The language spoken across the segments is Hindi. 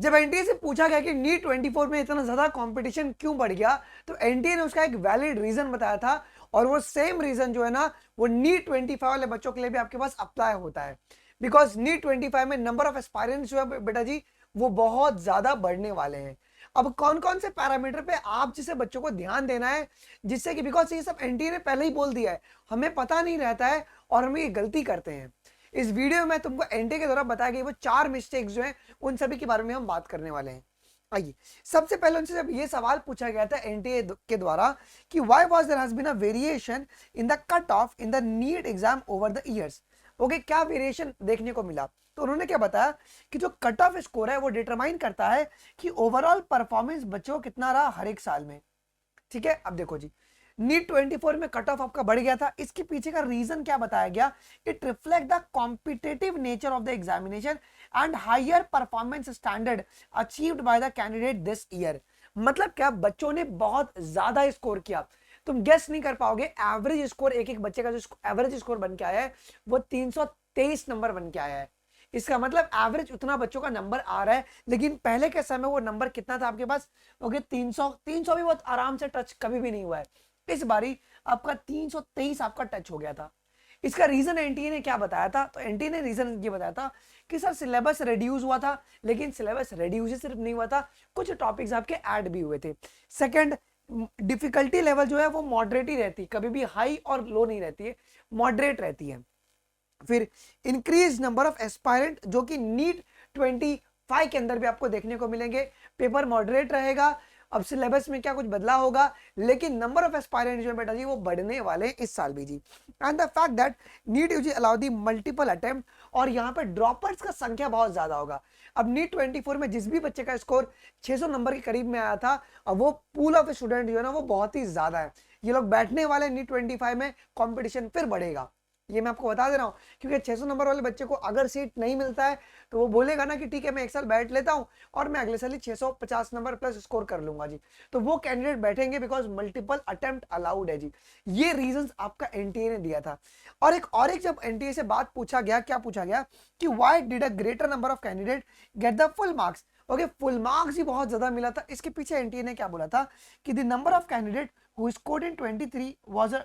जब एनटीए से पूछा गया कि नीट 24 में इतना ज्यादा कंपटीशन क्यों बढ़ गया, तो एनटीए ने उसका एक वैलिड रीजन बताया था, और वो सेम रीजन जो है ना, वो नीट 25 वाले बच्चों के लिए भी आपके पास अप्लाई होता है। बिकॉज नीट 25 में नंबर ऑफ एस्पायरेंट्स जो है बेटा जी, वो बहुत ज्यादा बढ़ने वाले हैं। अब कौन कौन से पैरामीटर पे आप जैसे बच्चों को ध्यान देना है, जिससे कि बिकॉज ये सब एनटीए ने पहले ही बोल दिया है, हमें पता नहीं रहता है और हम ये गलती करते हैं। इस वीडियो में तुमको एनटीए के द्वारा बताया गई वो 4 मिस्टेक्स जो हैं, उन सभी के बारे में हम बात करने वाले हैं। आइए, सबसे पहले उनसे जब ये सवाल पूछा गया था एनटीए के द्वारा कि why was there has been a variation in the cut off in the NEET exam over the years. Okay, क्या वेरिएशन देखने को मिला, तो उन्होंने क्या बताया कि जो कट ऑफ स्कोर है वो डिटरमाइन करता है कि ओवरऑल परफॉर्मेंस बच्चों को कितना रहा हर एक साल में। ठीक है, अब देखो जी, नीट 24 में कट ऑफ आपका बढ़ गया था, इसके पीछे का रीजन क्या बताया गया, it reflect the competitive nature of the examination and higher performance standard achieved by the candidate this year. मतलब क्या, बच्चों ने बहुत ज्यादा स्कोर किया। तुम गेस नहीं कर पाओगे, एवरेज स्कोर एक एक बच्चे का जो एवरेज स्कोर बन के आया है वो 323 नंबर बन के आया है। इसका मतलब एवरेज उतना बच्चों का नंबर आ रहा है, लेकिन पहले के समय वो नंबर कितना था आपके पास, ओके 300 भी बहुत आराम से टच कभी भी नहीं हुआ है। इस बारी आपका 323 आपका टच हो गया था। इसका रीजन एनटीए ने क्या बताया था, तो एनटीए ने रीजन ये बताया था कि सर सिलेबस रिड्यूस हुआ था, लेकिन सिलेबस रिड्यूस ही सिर्फ नहीं हुआ था, कुछ टॉपिक्स आपके ऐड भी हुए थे। सेकंड, डिफिकल्टी लेवल जो है वो मॉडरेट ही रहती है, कभी भी हाई और लो नहीं रहती है, मॉडरेट रहती है। फिर इंक्रीज नंबर ऑफ एस्पायरेंट जो कि नीट 25 के अंदर भी आपको देखने को मिलेंगे, पेपर मॉडरेट रहेगा। अब सिलेबस में क्या कुछ बदलाव होगा, लेकिन नंबर ऑफ एस्पायरेंट जो है बेटा जी वो बढ़ने वाले हैं इस साल भी जी। And the fact that NEET UG allow the multiple attempt, और यहाँ पे ड्रॉपर्स का संख्या बहुत ज्यादा होगा। अब नीट 24 में जिस भी बच्चे का स्कोर 600 नंबर के करीब में आया था, अब वो पूल ऑफ स्टूडेंट जो है ना वो बहुत ही ज्यादा है। ये लोग बैठने वाले नीट 25 में, कॉम्पिटिशन फिर बढ़ेगा, ये मैं आपको बता दे रहा हूँ। क्योंकि 600 नंबर वाले बच्चे को अगर सीट नहीं मिलता है तो वो बोलेगा ना कि ठीक है मैं एक साल बैठ लेता हूँ और मैं अगले साल ही 650 नंबर प्लस स्कोर कर लूंगा जी, तो वो कैंडिडेट बैठेंगे बिकॉज मल्टीपल अटेम्प्ट अलाउड है जी। ये रीजंस आपका एनटीए ने दिया था। और एक जब एनटीए से बात पूछा गया, क्या पूछा गया कि why did a greater number of candidate get the full marks. Okay, full marks ही बहुत ज्यादा मिला था, इसके पीछे एनटीए ने क्या बोला था कि the number of candidate who scored in 23 was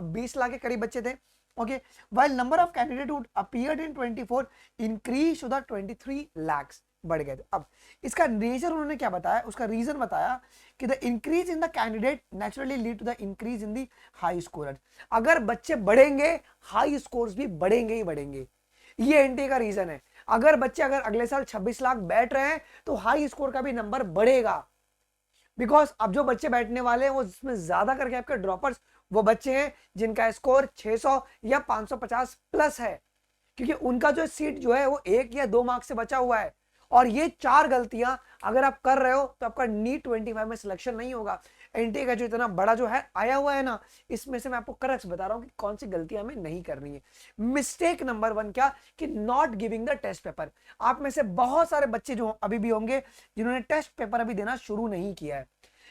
20 lakh के करीब बच्चे थे। Okay, while number of candidate who appeared in 24 increased to the 23 lakhs, बढ़ गए थे। अब इसका नेचर उन्होंने क्या बताया, उसका रीजन बताया कि the increase in the candidate naturally lead to the increase in the high scorer. अगर बच्चे बढ़ेंगे, हाई स्कोर्स भी बढ़ेंगे ही बढ़ेंगे, ये एनटीए का रीजन है। अगर अगले साल 26 लाख बैठ रहे हैं तो हाई स्कोर का भी नंबर बढ़ेगा, बिकॉज अब जो बच्चे बैठने वाले हैं वो इसमें ज्यादा करके आपके ड्रॉपर्स वो बच्चे हैं जिनका स्कोर 600 या 550 प्लस है, क्योंकि उनका जो सीट जो है वो 1 या 2 मार्क्स से बचा हुआ है। और ये 4 गलतियां अगर आप कर रहे हो तो आपका नीट 25 में सिलेक्शन नहीं होगा। एनटीए का जो इतना बड़ा जो है आया हुआ है ना, इसमें से मैं आपको करेक्ट बता रहा हूं कि कौन सी गलतियां हमें नहीं करनी है। मिस्टेक नंबर 1 क्या, कि not giving the test paper. आप में से बहुत सारे बच्चे जो अभी भी होंगे जिन्होंने टेस्ट पेपर अभी देना शुरू नहीं किया है,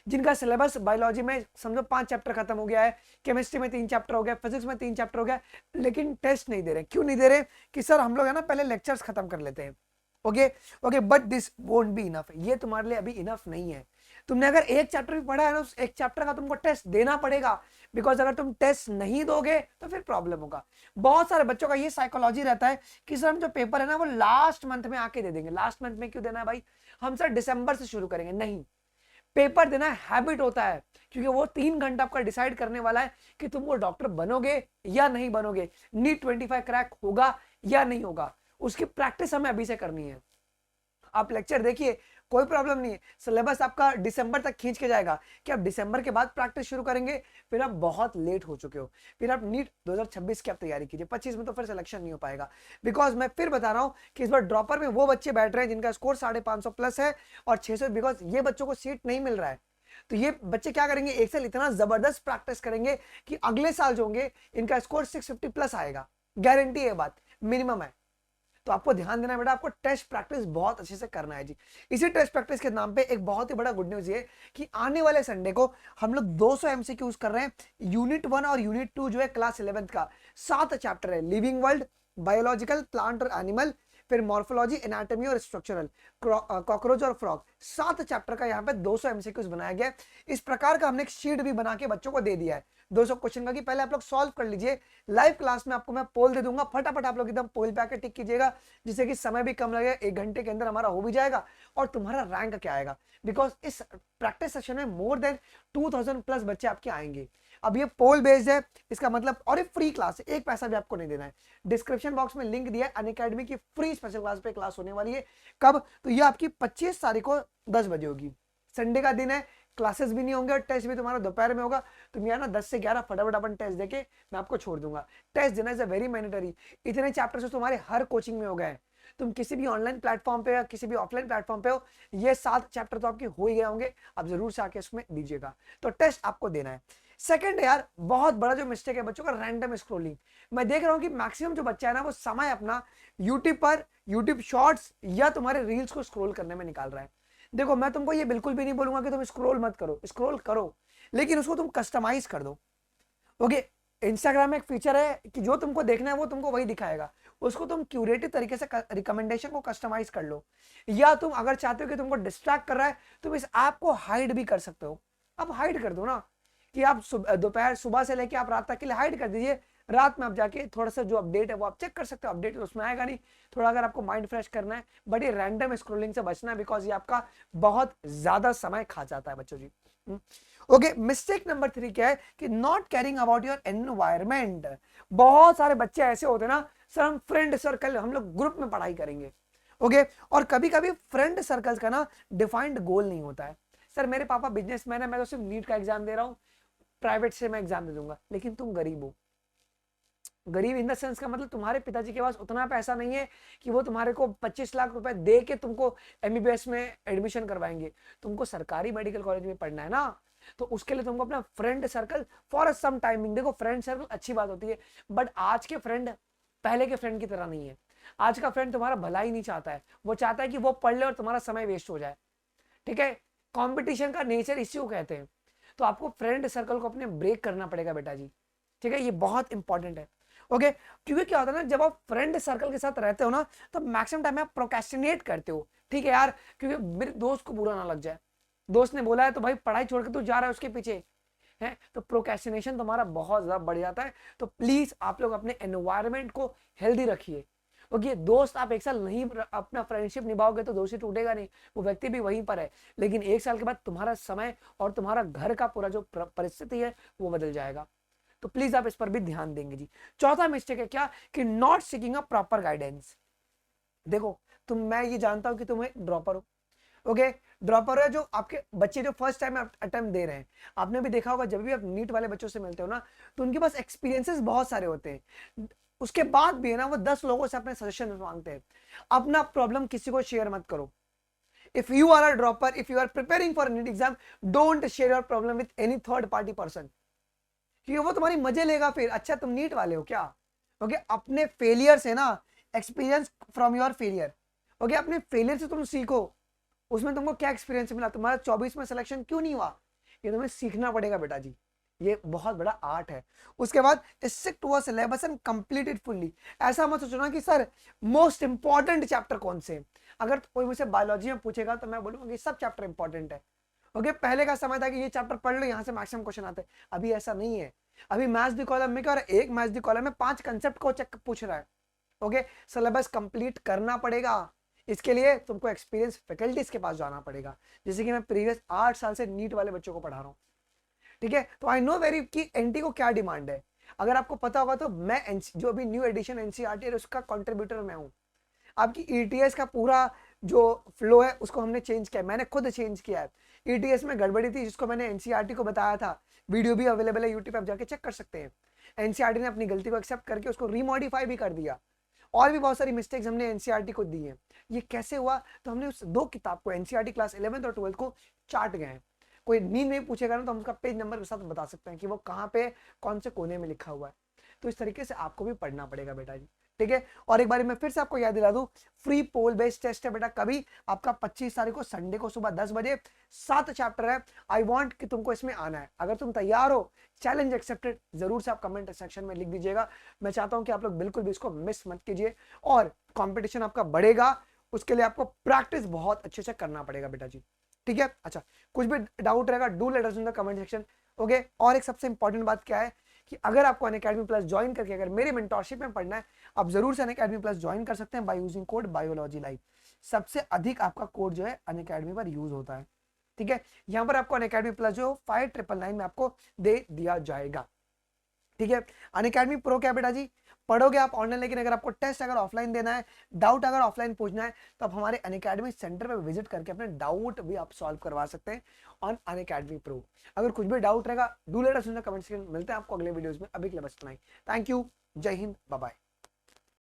जिनका सिलेबस बायोलॉजी में समझो 5 चैप्टर खत्म हो गया है, केमिस्ट्री में 3 चैप्टर हो गया, फिजिक्स में 3 चैप्टर हो गया, लेकिन टेस्ट नहीं दे रहे। क्यों नहीं दे रहे, कि सर हम लोग है ना पहले लेक्चर्स खत्म कर लेते हैं। Okay okay, but this won't be enough, ये तुम्हारे लिए अभी इनफ नहीं है। तुमने अगर एक चैप्टर भी पढ़ा है ना, उस एक चैप्टर का तुमको टेस्ट देना पड़ेगा, बिकॉज अगर तुम टेस्ट नहीं दोगे तो फिर प्रॉब्लम होगा। बहुत सारे बच्चों का ये साइकोलॉजी रहता है कि सर हम जो पेपर है ना वो लास्ट मंथ में आके दे देंगे। लास्ट मंथ में क्यों देना है भाई, हम सर दिसंबर से शुरू करेंगे। नहीं, पेपर देना हैबिट होता है, क्योंकि वो 3 घंटा आपका डिसाइड करने वाला है कि तुम वो डॉक्टर बनोगे या नहीं बनोगे, नीट 25 क्रैक होगा या नहीं होगा, उसकी प्रैक्टिस हमें अभी से करनी है। आप लेक्चर देखिए, कोई प्रॉब्लम नहीं है, सिलेबस आपका दिसंबर तक खींच के जाएगा कि आप दिसंबर के बाद प्रैक्टिस शुरू करेंगे, फिर आप बहुत लेट हो चुके हो। फिर आप नीट 2026 की आप तैयारी कीजिए, 25 में तो फिर सिलेक्शन नहीं हो पाएगा। बिकॉज मैं फिर बता रहा हूं कि इस बार ड्रॉपर में वो बच्चे बैठ रहे हैं जिनका स्कोर 550 प्लस है और 600, बिकॉज ये बच्चों को सीट नहीं मिल रहा है। तो ये बच्चे क्या करेंगे, एक साल इतना जबरदस्त प्रैक्टिस करेंगे कि अगले साल जो होंगे इनका स्कोर 650 प्लस आएगा, गारंटी है, बात मिनिमम है। तो आपको ध्यान देना है बेटा, आपको टेस्ट प्रैक्टिस बहुत अच्छे से करना है जी। इसी टेस्ट प्रैक्टिस के नाम पे एक बहुत ही बड़ा गुड न्यूज ये कि आने वाले संडे को हम लोग 200 एमसीक्यूज कर रहे हैं। यूनिट 1 और यूनिट 2 जो है क्लास 11th का 7 चैप्टर है, लिविंग वर्ल्ड, बायोलॉजिकल, प्लांट और एनिमल, फिर मॉर्फोलॉजी, एनाटॉमी और स्ट्रक्चरल, कॉकरोच और फ्रॉग, 7 चैप्टर का यहाँ पे 200 एमसीक्यूज बनाया गया है। इस प्रकार का हमने एक शीट भी बना के बच्चों को दे दिया है 200 क्वेश्चन का, कि पहले आप लोग सॉल्व कर लीजिए। लाइव क्लास में आपको मैं पोल दे दूंगा, फटाफट आप लोग एकदम पोल पे आके टिक कीजिएगा, जिससे कि समय भी कम लगेगा, 1 घंटे के अंदर हमारा हो भी जाएगा और तुम्हारा रैंक क्या आएगा। बिकॉज इस प्रैक्टिस सेशन में मोर देन 2000 प्लस बच्चे आपके आएंगे। अब ये पोल बेस्ड है, इसका मतलब, और ये फ्री क्लास है, एक पैसा भी आपको नहीं देना है। डिस्क्रिप्शन बॉक्स में लिंक दिया है अनअकैडमी की फ्री स्पेशल क्लास पे क्लास होने वाली है। कब? तो ये आपकी 25 तारीख को 10 बजे होगी, संडे का दिन है, क्लासेस भी नहीं होंगे और टेस्ट भी तुम्हारा दोपहर में होगा। तुम यार ना 10 से 11 फटाफट अपन टेस्ट देके मैं आपको छोड़ दूंगा। टेस्ट देना इज अ वेरी मैंडेटरी। इतने चैप्टर्स तुम्हारे हर कोचिंग में हो गए हैं, तुम किसी भी ऑनलाइन प्लेटफॉर्म पे या किसी भी ऑफलाइन प्लेटफॉर्म पे हो, ये 7 चैप्टर तो आपके हो ही गए होंगे। आप जरूर से आके इसमें दीजिएगा, तो टेस्ट आपको देना है। सेकंड यार, बहुत बड़ा जो मिस्टेक है बच्चों का, रैंडम स्क्रोलिंग। मैं देख रहा हूं कि मैक्सिमम जो बच्चा है ना, वो समय अपना यूट्यूब पर, यूट्यूब शॉर्ट्स या तुम्हारे रील्स को स्क्रोल करने में निकाल रहा है। देखो, मैं तुमको ये बिल्कुल भी नहीं बोलूंगा कि तुम स्क्रोल मत करो, स्क्रोल करो, लेकिन उसको तुम कस्टमाइज कर दो। ओके, इंस्टाग्राम में एक फीचर है कि जो तुमको देखना है वो तुमको वही दिखाएगा, उसको तुम क्यूरेटिव तरीके से रिकमेंडेशन को कस्टमाइज कर लो। या तुम अगर चाहते हो कि तुमको डिस्ट्रैक्ट कर रहा है, तुम इस ऐप को हाइड भी कर सकते हो। अब हाइड कर दो ना, कि आप दोपहर सुबह से लेके आप रात तक के लिए हाइड कर दीजिए। रात में आप जाके थोड़ा सा जो अपडेट है वो आप चेक कर सकते हो, अपडेट उसमें आएगा नहीं। थोड़ा अगर आपको माइंड फ्रेश करना है, बट ये रैंडम स्क्रोलिंग से बचना है, बिकॉज ये आपका बहुत ज्यादा समय खा जाता है बच्चों जी। ओके, मिस्टेक नंबर 3 क्या है कि not caring about your environment. बहुत सारे बच्चे ऐसे होते हैं ना, सर हम फ्रेंड सर्कल, हम लोग ग्रुप में पढ़ाई करेंगे। ओके, और कभी कभी फ्रेंड सर्कल्स का ना डिफाइंड गोल नहीं होता है। सर मेरे पापा बिजनेसमैन है, मैं तो सिर्फ नीट का एग्जाम दे रहा हूँ, प्राइवेट से मैं एग्जाम दे दूंगा। लेकिन तुम गरीब हो, गरीब इन द सेंस का मतलब तुम्हारे पिताजी के पास उतना पैसा नहीं है कि वो तुम्हारे को 25 लाख रुपए दे के तुमको एमबीबीएस में एडमिशन करवाएंगे। तुमको सरकारी मेडिकल कॉलेज में पढ़ना है ना, तो उसके लिए तुमको अपना friend circle for some timing, देखो फ्रेंड सर्कल अच्छी बात होती है, बट आज के फ्रेंड पहले के फ्रेंड की तरह नहीं है। आज का फ्रेंड तुम्हारा भला ही नहीं चाहता है, वो चाहता है कि वो पढ़ ले और तुम्हारा समय वेस्ट हो जाए। ठीक है, कंपटीशन का नेचर इसी को कहते हैं। तो आपको फ्रेंड सर्कल को अपने ब्रेक करना पड़ेगा बेटा जी। ठीक है, ये बहुत इंपॉर्टेंट है। ओके, क्योंकि क्या होता है ना, जब आप फ्रेंड सर्कल के साथ रहते हो ना, तो मैक्सिमम टाइम आप प्रोक्रेस्टिनेट करते हो। ठीक है यार, क्योंकि मेरे दोस्त को बुरा ना लग जाए, दोस्त ने बोला है तो भाई पढ़ाई छोड़ के तू जा रहा है उसके पीछे है, तो प्रोक्रेस्टिनेशन तुम्हारा बहुत ज्यादा बढ़ जाता है। तो प्लीज आप लोग अपने एनवायरमेंट को हेल्दी रखिए। ओके, दोस्त आप एक साल नहीं अपना फ्रेंडशिप निभाओगे तो दोस्ती टूटेगा नहीं, वो व्यक्ति भी वहीं पर है, लेकिन 1 साल के बाद तुम्हारा समय और तुम्हारा घर का पूरा जो परिस्थिति है वो बदल जाएगा। तो प्लीज आप इस पर भी ध्यान देंगे जी। चौथा मिस्टेक है क्या कि not seeking a proper guidance. देखो मैं ये जानता हूं कि तुम एक ड्रॉपर हो। ओके, ड्रॉपर है जो आपके बच्चे जो फर्स्ट टाइम अटेम्प्ट दे रहे हैं। आपने भी देखा होगा, जब भी आप नीट वाले बच्चों से मिलते हो ना, तो उनके पास एक्सपीरियंसेस बहुत सारे होते हैं, उसके बाद भी है ना वो 10 लोगों से अपने सजेशन मांगते हैं। अपना प्रॉब्लम किसी को शेयर मत करो। If you are a dropper, if you are preparing for NEET exam, don't share your problem with any third party person, क्योंकि वो तुम्हारी मजे लेगा फिर। अच्छा तुम नीट वाले हो क्या? ओके, अपने फेलियर से ना, experience from your failure. Okay, अपने फेलियर से तुम सीखो, उसमें तुमको क्या एक्सपीरियंस मिला, तुम्हारा 24 में सिलेक्शन क्यों नहीं हुआ, ये तुम्हें सीखना पड़ेगा बेटा जी। ये बहुत बड़ा आर्ट है। उसके बाद stick to a syllabus and complete it fully. ऐसा मत सोचना कि सर मोस्ट इंपॉर्टेंट चैप्टर कौन से। अगर कोई मुझसे बायोलॉजी में पूछेगा तो मैं बोलूंगा कि सब चैप्टर इंपॉर्टेंट है। ओके, पहले का समय था कि ये चैप्टर पढ़ लो, यहाँ से मैक्सिमम क्वेश्चन आते हैं। अभी ऐसा नहीं है। अभी मैथ्स दी कॉलम में क्या, एक मैथ्स दी कॉलम में 5 कंसेप्ट को चेक पूछ रहा है। ओके, सिलेबस कंप्लीट करना पड़ेगा। इसके लिए तुमको एक्सपीरियंस फैकल्टीज के पास जाना पड़ेगा, जैसे कि मैं प्रीवियस 8 साल से नीट वाले बच्चों को पढ़ा रहा हूँ। ठीक है, तो आई नो वेरी कि एनटी को क्या डिमांड है। अगर आपको पता होगा तो मैं जो अभी न्यू एडिशन एनसीईआरटी है उसका कंट्रीब्यूटर मैं हूँ। आपकी ईटीएस का पूरा जो फ्लो है उसको हमने चेंज किया, मैंने खुद चेंज किया है। ईटीएस में गड़बड़ी थी जिसको मैंने एनसीईआरटी को बताया था, वीडियो भी अवेलेबल है यूट्यूब पे, आप जाके चेक कर सकते हैं। एनसीईआरटी ने अपनी गलती को एक्सेप्ट करके उसको रीमॉडिफाई भी कर दिया, और भी बहुत सारी मिस्टेक्स हमने एनसीईआरटी को दी हैं। ये कैसे हुआ, तो हमने उस 2 किताब को, एनसीईआरटी क्लास 11th और 12th को चाट गए हैं। कोई नींद में पूछेगा ना तो हम उसका पेज नंबर के साथ बता सकते हैं कि वो कहाँ पे कौन से कोने में लिखा हुआ है। तो इस तरीके से आपको भी पढ़ना पड़ेगा बेटा जी। ठीक है, और एक बार मैं फिर से आपको याद दिला दूं, फ्री पोल बेस्ड टेस्ट है बेटा, कभी आपका 25 तारीख को संडे को सुबह 10 बजे। 7 चैप्टर है। आई वांट कि तुमको इसमें आना है। अगर तुम तैयार हो, चैलेंज एक्सेप्टेड, जरूर से आप कमेंट सेक्शन में लिख दीजिएगा। मैं चाहता हूं कि आप लोग बिल्कुल भी इसको मिस मत कीजिए। और कंपटीशन आपका बढ़ेगा, उसके लिए आपको प्रैक्टिस बहुत अच्छे से करना पड़ेगा बेटा जी। ठीक है, अच्छा कुछ भी डाउट रहेगा do let us in the comment section. Okay, और एक सबसे इंपॉर्टेंट बात क्या है कि अगर आपको अनअकैडमी प्लस ज्वाइन करके अगर मेरे मेंटोरशिप में पढ़ना है, आप जरूर से अनअकैडमी प्लस ज्वाइन कर सकते हैं by using code biology live. सबसे अधिक आपका कोड जो है अनअकैडमी पर यूज होता है। ठीक है, यहां पर आपको अनअकैडमी प्लस जो 5999 में आपको दे दिया जाएगा। ठीक है, अनअकैडमी प्रो क्या बेटा जी, पढ़ोगे आप ऑनलाइन, लेकिन अगर आपको टेस्ट अगर ऑफलाइन देना है, डाउट अगर ऑफलाइन पूछना है, तो आप हमारे अनअकैडमी सेंटर पे विजिट करके अपने डाउट भी आप सॉल्व करवा सकते हैं ऑन अनअकैडमी प्रो। अगर कुछ भी डाउट रहेगा do let us in the comment section. मिलते हैं आपको अगले वीडियोस में, अभी के लिए बस इतना ही। थैंक यू, जय हिंद, बाय बाय।